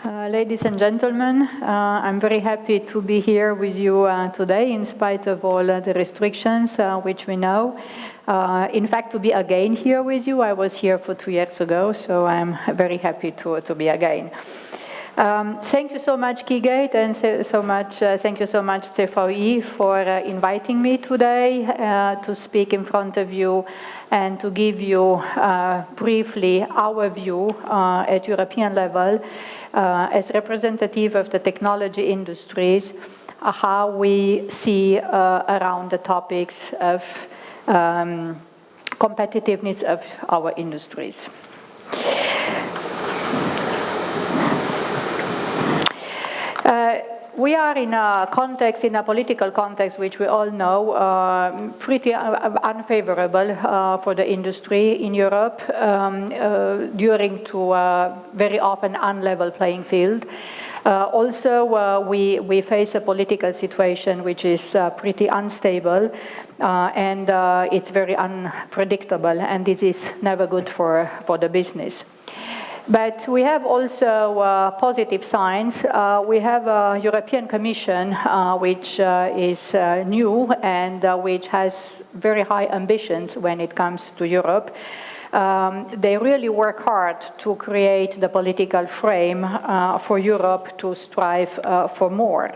Ladies and gentlemen, I'm very happy to be here with you today in spite of all the restrictions which we know. In fact, to be again here with you, I was here for 2 years ago, so I'm very happy to be again. Thank you so much, Kigate, and thank you so much, CVI, for inviting me today to speak in front of you and to give you briefly our view at European level as representative of the technology industries, how we see around the topics of competitiveness of our industries. We are in a context, in a political context, which we all know, pretty unfavorable for the industry in Europe, during to a very often unlevel playing field. Also, we face a political situation which is pretty unstable, and it's very unpredictable, and this is never good for the business. But we have also positive signs. We have a European Commission which is new and which has very high ambitions when it comes to Europe. They really work hard to create the political frame for Europe to strive for more.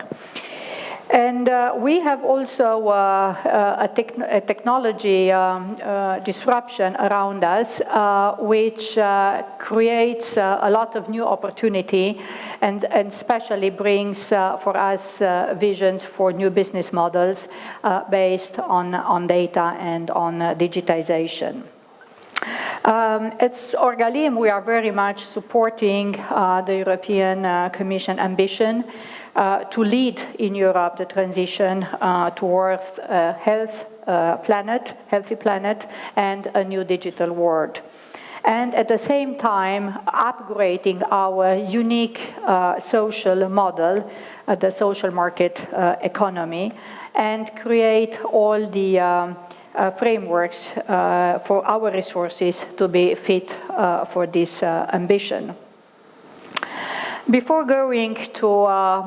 And we have also a technology disruption around us, which creates a lot of new opportunity and especially brings for us visions for new business models based on data and on digitization. At Orgalim, we are very much supporting the European Commission ambition to lead in Europe the transition towards a healthy planet, and a new digital world. And at the same time, upgrading our unique social model, the social market economy, and create all the frameworks for our resources to be fit for this ambition. Before going to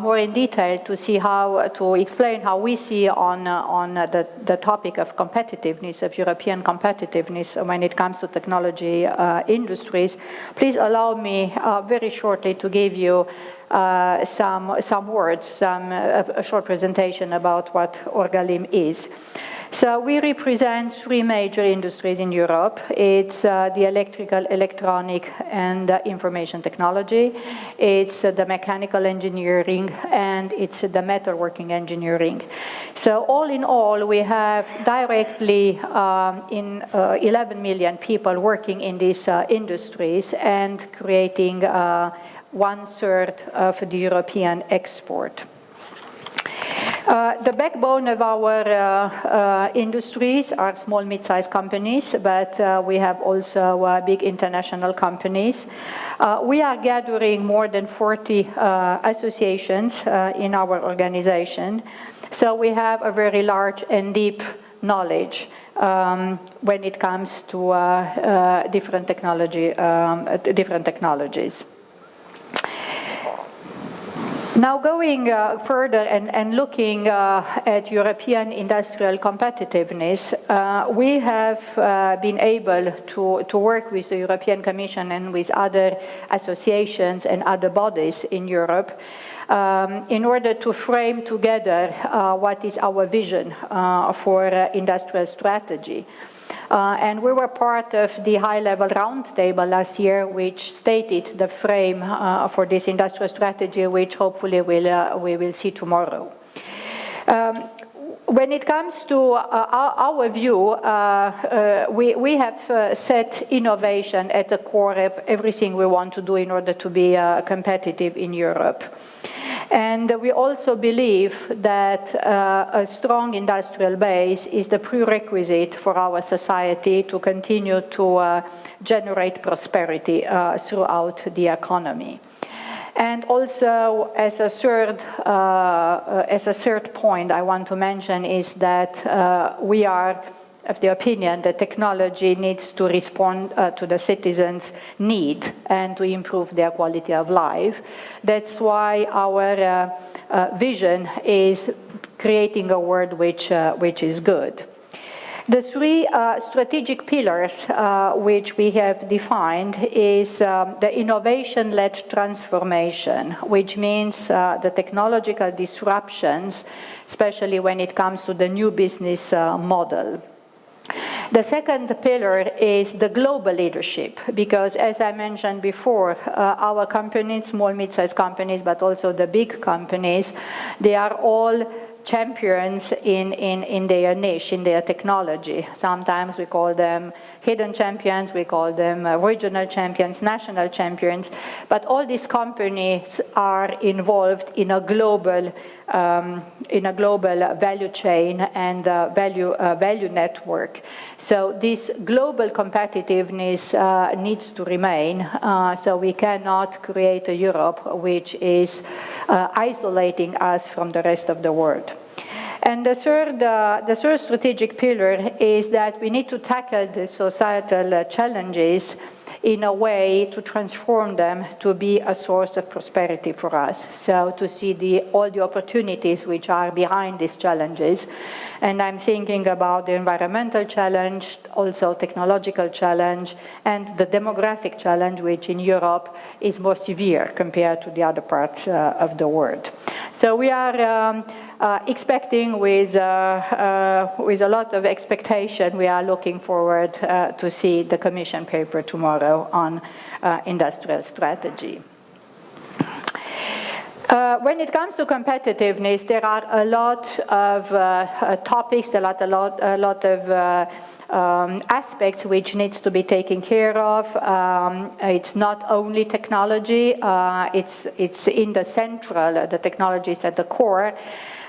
more in detail to explain how we see on the topic of competitiveness, of European competitiveness when it comes to technology industries, please allow me very shortly to give you some words, a short presentation about what Orgalim is. So we represent 3 major industries in Europe. It's the electrical, electronic, and information technology. It's the mechanical engineering, and it's the metalworking engineering. So all in all, we have directly 11 million people working in these industries and creating 1/3 of the European export. The backbone of our industries are small, mid-sized companies, but we have also big international companies. We are gathering more than 40 associations in our organization, so we have a very large and deep knowledge when it comes to different technologies. Now going further and looking at European industrial competitiveness, we have been able to work with the European Commission and with other associations and other bodies in Europe in order to frame together what is our vision for industrial strategy. And we were part of the high-level roundtable last year, which stated the frame for this industrial strategy, which hopefully we will see tomorrow. When it comes to our view, we have set innovation at the core of everything we want to do in order to be competitive in Europe. And we also believe that a strong industrial base is the prerequisite for our society to continue to generate prosperity throughout the economy. And also, as a third point I want to mention is that we are of the opinion that technology needs to respond to the citizens' need and to improve their quality of life. That's why our vision is creating a world which is good. The three strategic pillars which we have defined is the innovation-led transformation, which means the technological disruptions, especially when it comes to the new business model. The second pillar is the global leadership, because as I mentioned before, our companies, small, mid-sized companies, but also the big companies, they are all champions in their niche, in their technology. Sometimes we call them hidden champions, we call them regional champions, national champions, but all these companies are involved in a global value chain and value network. So this global competitiveness needs to remain, so we cannot create a Europe which is isolating us from the rest of the world. And the third strategic pillar is that we need to tackle the societal challenges in a way to transform them to be a source of prosperity for us. So to see all the opportunities which are behind these challenges. And I'm thinking about the environmental challenge, also technological challenge, and the demographic challenge, which in Europe is more severe compared to the other parts of the world. So we are expecting with a lot of expectation, we are looking forward to see the Commission paper tomorrow on industrial strategy. When it comes to competitiveness, there are a lot of topics, a lot of aspects which needs to be taken care of. It's not only technology, it's in the central, the technology is at the core,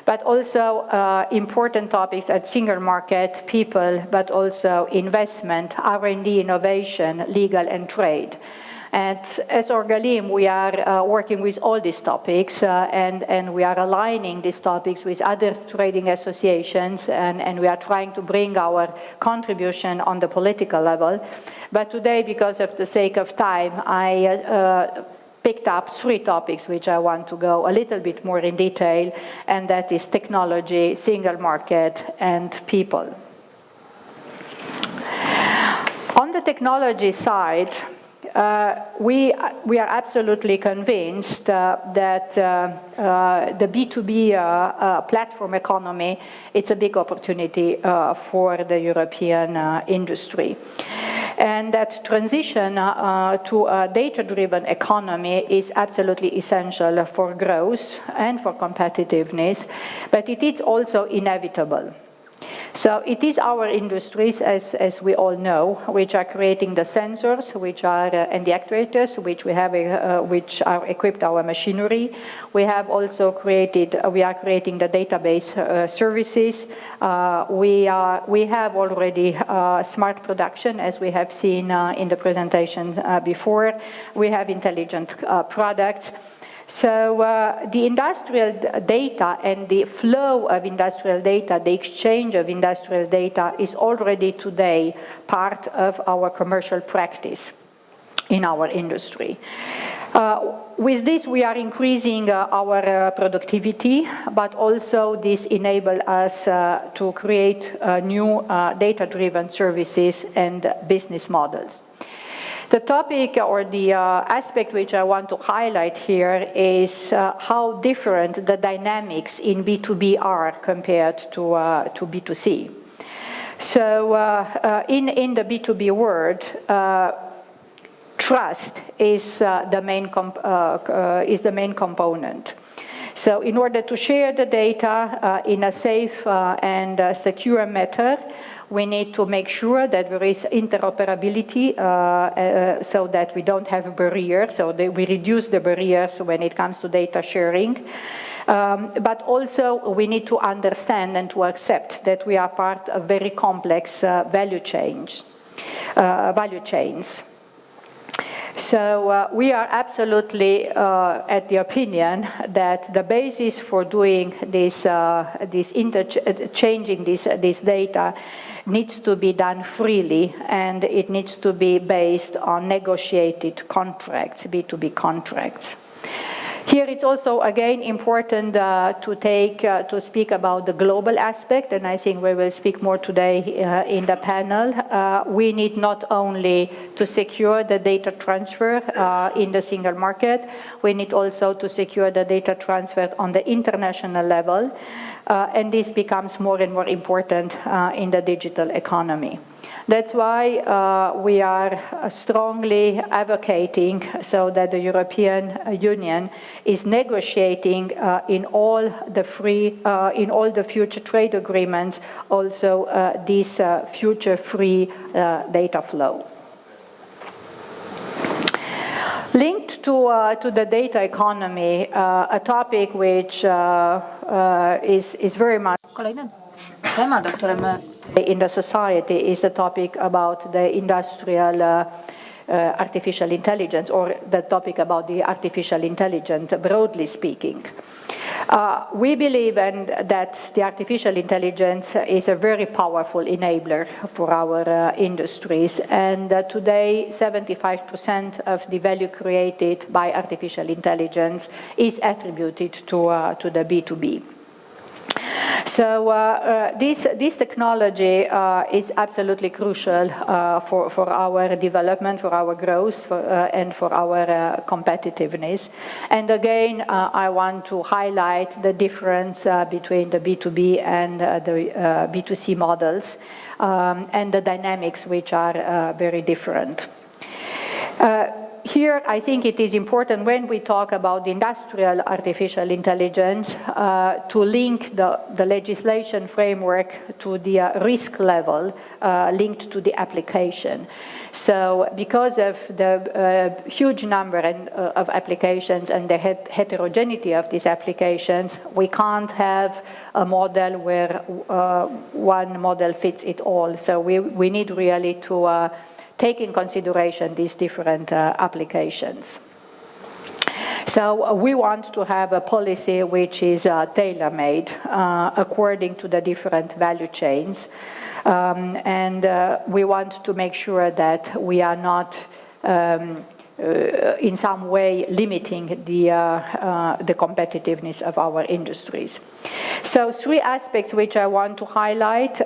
but also important topics at single market, people, but also investment, R&D, innovation, legal and trade. And as Orgalim, we are working with all these topics, and we are aligning these topics with other trading associations, and we are trying to bring our contribution on the political level. But today, because of the sake of time, I picked up three topics which I want to go a little bit more in detail, and that is technology, single market, and people. On the technology side, we are absolutely convinced that the B2B platform economy, it's a big opportunity for the European industry. And that transition to a data-driven economy is absolutely essential for growth and for competitiveness, but it is also inevitable. So it is our industries, as we all know, which are creating the sensors, which are and the actuators, which we have, which are equipped our machinery. We have also created, we are creating the database services. We have already smart production, as we have seen in the presentation before. We have intelligent products. So the industrial data and the flow of industrial data, the exchange of industrial data is already today part of our commercial practice in our industry. With this, we are increasing our productivity, but also this enables us to create new data-driven services and business models. The topic or the aspect which I want to highlight here is how different the dynamics in B2B are compared to B2C. So in the B2B world, trust is the main component. So in order to share the data in a safe and secure method, we need to make sure that there is interoperability so that we don't have barriers, so that we reduce the barriers when it comes to data sharing. But also we need to understand and to accept that we are part of very complex value chains. So we are absolutely at the opinion that the basis for doing this, changing this data needs to be done freely, and it needs to be based on negotiated contracts, B2B contracts. Here it's also, again, important to speak about the global aspect, and I think we will speak more today in the panel. We need not only to secure the data transfer in the single market, we need also to secure the data transfer on the international level, and this becomes more and more important in the digital economy. That's why we are strongly advocating so that the European Union is negotiating in all the future trade agreements also this future free data flow. Linked to the data economy, a topic which is very much in the society is the topic about the industrial artificial intelligence, or the topic about the artificial intelligence, broadly speaking. We believe that the artificial intelligence is a very powerful enabler for our industries, and today 75% of the value created by artificial intelligence is attributed to the B2B. So this technology is absolutely crucial for our development, for our growth, and for our competitiveness. And again, I want to highlight the difference between the B2B and the B2C models and the dynamics which are very different. Here, I think it is important when we talk about the industrial artificial intelligence to link the legislation framework to the risk level linked to the application. So because of the huge number of applications and the heterogeneity of these applications, we can't have a model where one model fits it all. So we need really to take in consideration these different applications. So we want to have a policy which is tailor-made according to the different value chains, and we want to make sure that we are not in some way limiting the competitiveness of our industries. So three aspects which I want to highlight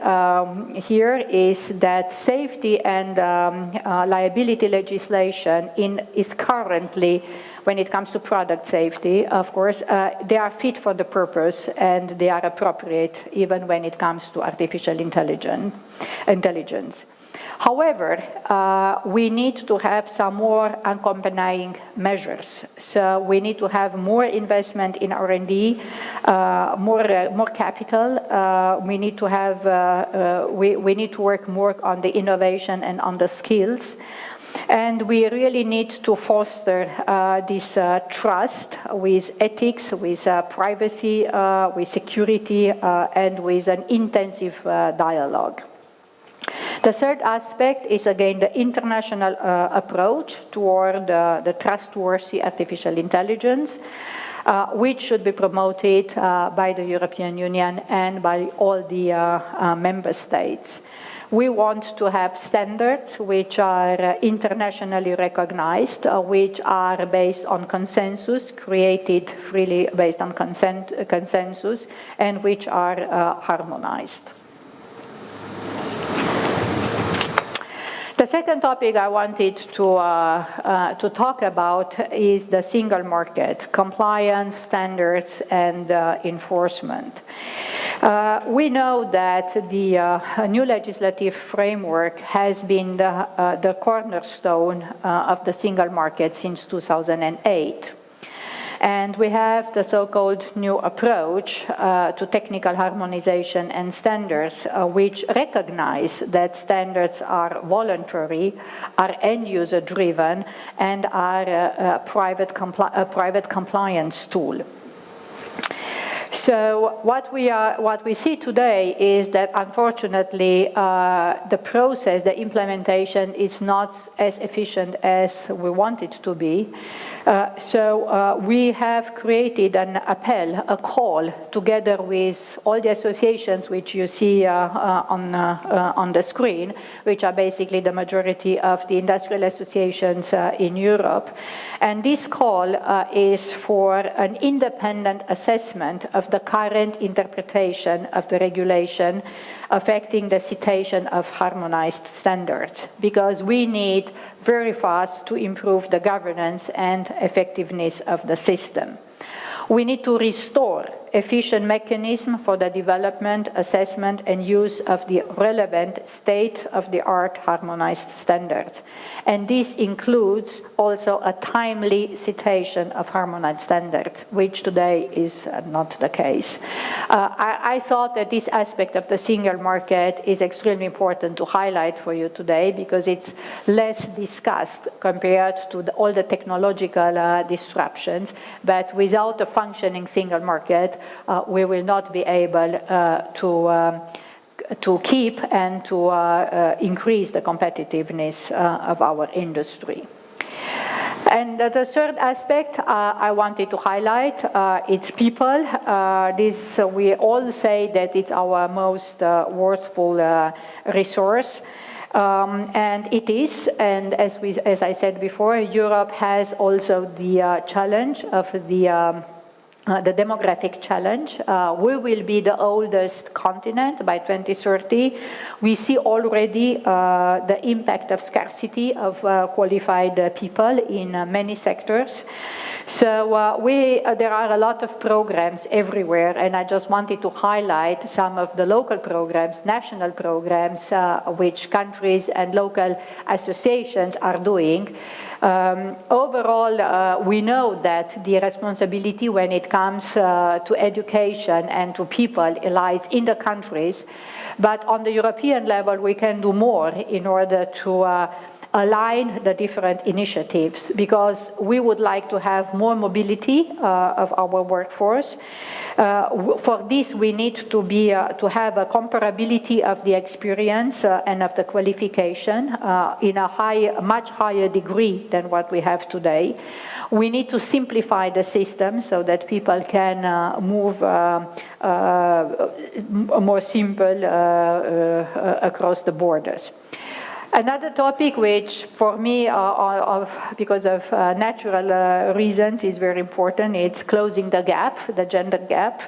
here is that safety and liability legislation is currently, when it comes to product safety, of course, they are fit for the purpose and they are appropriate even when it comes to artificial intelligence. However, we need to have some more accompanying measures. So we need to have more investment in R&D, more capital. We need to have we need to work more on the innovation and on the skills. And we really need to foster this trust with ethics, with privacy, with security, and with an intensive dialogue. The third aspect is, again, the international approach toward the trustworthy artificial intelligence, which should be promoted by the European Union and by all the member states. We want to have standards which are internationally recognized, which are based on consensus, created freely based on consensus, and which are harmonized. The second topic I wanted to talk about is the single market, compliance, standards, and enforcement. We know that the new legislative framework has been the cornerstone of the single market since 2008. And we have the so-called new approach to technical harmonization and standards, which recognize that standards are voluntary, are end-user driven, and are a private compliance tool. So what we see today is that, unfortunately, the process, the implementation is not as efficient as we want it to be. So we have created an appel, a call, together with all the associations which you see on the screen, which are basically the majority of the industrial associations in Europe. And this call is for an independent assessment of the current interpretation of the regulation affecting the citation of harmonized standards, because we need very fast to improve the governance and effectiveness of the system. We need to restore efficient mechanism for the development, assessment, and use of the relevant state-of-the-art harmonized standards. And this includes also a timely citation of harmonized standards, which today is not the case. I thought that this aspect of the single market is extremely important to highlight for you today, because it's less discussed compared to all the technological disruptions. But without a functioning single market, we will not be able to keep and to increase the competitiveness of our industry. And the third aspect I wanted to highlight, it's people. This we all say that it's our most worthwhile resource. And it is, and as I said before, Europe has also the challenge of the demographic challenge. We will be the oldest continent by 2030. We see already the impact of scarcity of qualified people in many sectors. So there are a lot of programs everywhere, and I just wanted to highlight some of the local programs, national programs, which countries and local associations are doing. Overall, we know that the responsibility when it comes to education and to people lies in the countries, but on the European level we can do more in order to align the different initiatives, because we would like to have more mobility of our workforce. For this, we need to have a comparability of the experience and of the qualification in a much higher degree than what we have today. We need to simplify the system so that people can move more simple across the borders. Another topic which for me, because of natural reasons, is very important, it's closing the gap, the gender gap,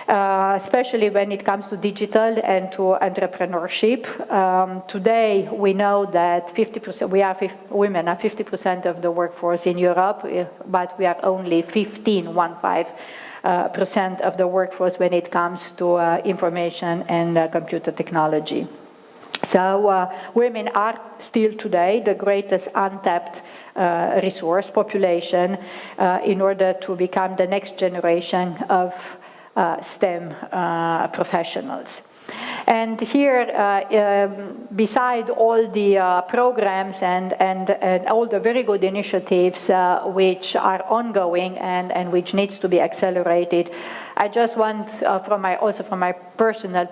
especially when it comes to digital and to entrepreneurship. Today, we know that women are 50% of the workforce in Europe, but we are only 15% of the workforce when it comes to information and computer technology. So women are still today the greatest untapped resource population in order to become the next generation of STEM professionals. And here, beside all the programs and all the very good initiatives which are ongoing and which needs to be accelerated, I just want, from my personal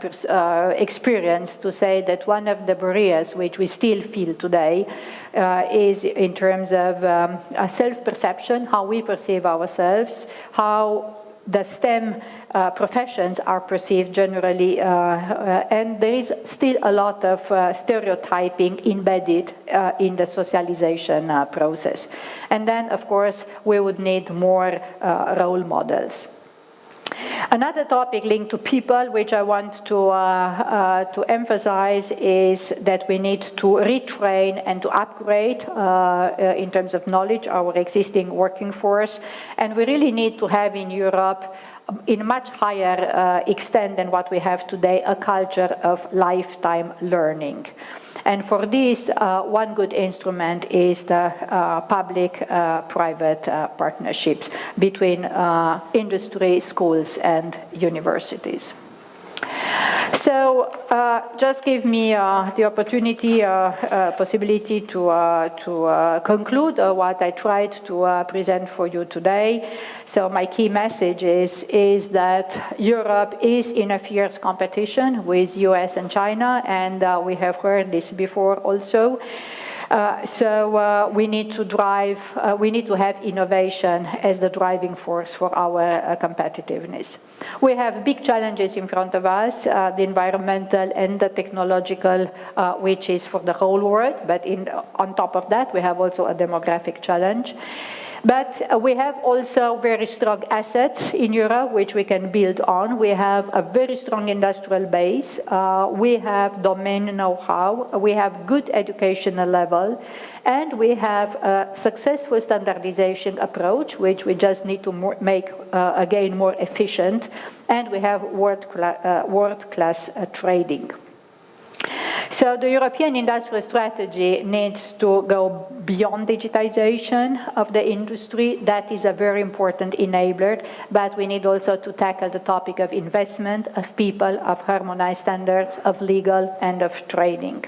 experience, to say that one of the barriers which we still feel today is in terms of self-perception, how we perceive ourselves, how the STEM professions are perceived generally, and there is still a lot of stereotyping embedded in the socialization process. And then, of course, we would need more role models. Another topic linked to people, which I want to emphasize, is that we need to retrain and to upgrade in terms of knowledge our existing working force, and we really need to have in Europe, in much higher extent than what we have today, a culture of lifetime learning. And for this, one good instrument is the public-private partnerships between industry, schools, and universities. So just give me the opportunity, possibility to conclude what I tried to present for you today. So my key message is that Europe is in a fierce competition with US and China, and we have heard this before also. So we need to have innovation as the driving force for our competitiveness. We have big challenges in front of us, the environmental and the technological, which is for the whole world, but on top of that, we have also a demographic challenge. But we have also very strong assets in Europe which we can build on. We have a very strong industrial base. We have domain know-how. We have good educational level. And we have a successful standardization approach, which we just need to make, again, more efficient. And we have world-class trading. So the European industrial strategy needs to go beyond digitization of the industry. That is a very important enabler, but we need also to tackle the topic of investment, of people, of harmonized standards, of legal, and of trading.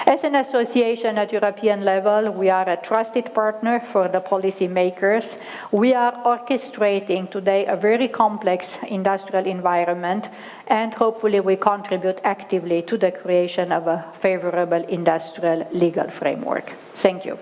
As an association at European level, we are a trusted partner for the policymakers. We are orchestrating today a very complex industrial environment, and hopefully we contribute actively to the creation of a favorable industrial legal framework. Thank you.